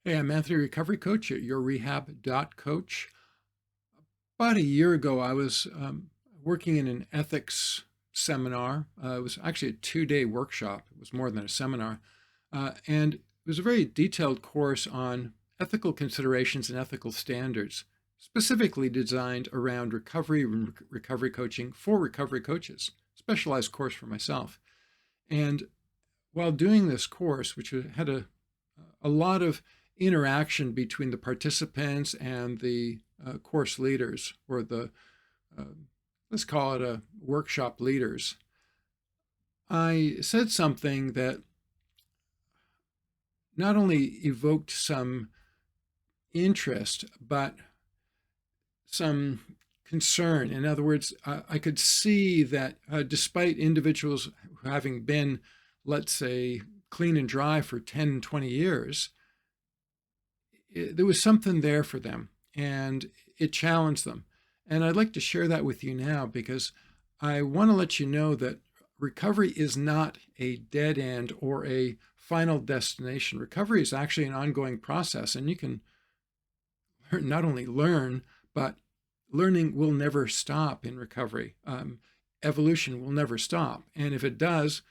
Hey, I'm Anthony, recovery coach at yourrehab.coach. About a year ago, I was working in an ethics seminar. It was actually a 2-day workshop. It was more than a seminar. And it was a very detailed course on ethical considerations and ethical standards, specifically designed around recovery and recovery coaching for recovery coaches, specialized course for myself. And while doing this course, which had a lot of interaction between the participants and the course leaders, or the, uh, let's call it a workshop leaders, I said something that not only evoked some interest, but some concern. In other words, I could see that despite individuals having been, let's say, clean and dry for 10, 20 years, there was something there for them, and it challenged them. And I'd like to share that with you now because I want to let you know that recovery is not a dead end or a final destination. Recovery is actually an ongoing process, and you can not only learn, but learning will never stop in recovery. Evolution will never stop. And if it does,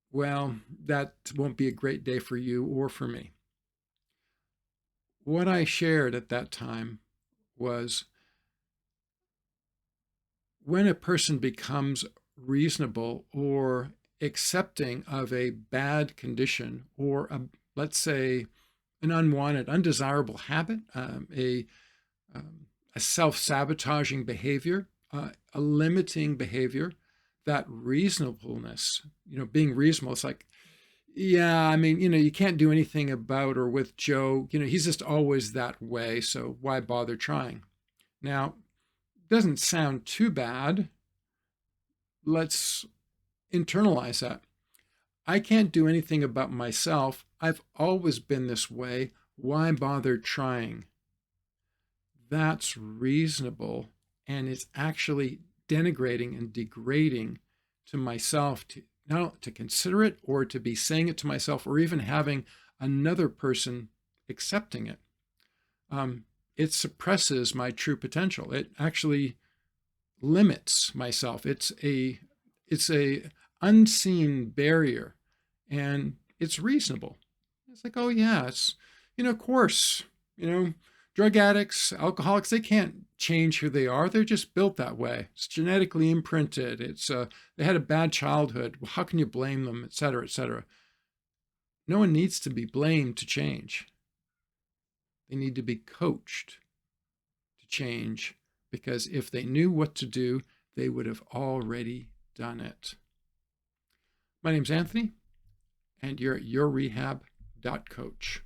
well, that won't be a great day for you or for me. What I shared at that time was when a person becomes reasonable or accepting of a bad condition or, let's say, an unwanted, undesirable habit, a self-sabotaging behavior, a limiting behavior, that reasonableness, being reasonable, it's like, yeah, I mean, you can't do anything about or with Joe. He's just always that way, so why bother trying? Now, doesn't sound too bad. Let's internalize that. I can't do anything about myself. I've always been this way. Why bother trying? That's reasonable, and it's actually denigrating and degrading to myself to not to consider it or to be saying it to myself or even having another person accepting it. It suppresses my true potential. It actually limits myself. It's a unseen barrier, and it's reasonable. It's like, oh yeah, it's of course, drug addicts, alcoholics, they can't change who they are. They're just built that way. It's genetically imprinted. They had a bad childhood. Well, how can you blame them, et cetera, et cetera? No one needs to be blamed to change. They need to be coached to change, because if they knew what to do, they would have already done it. My name's Anthony, and you're at yourrehab.coach.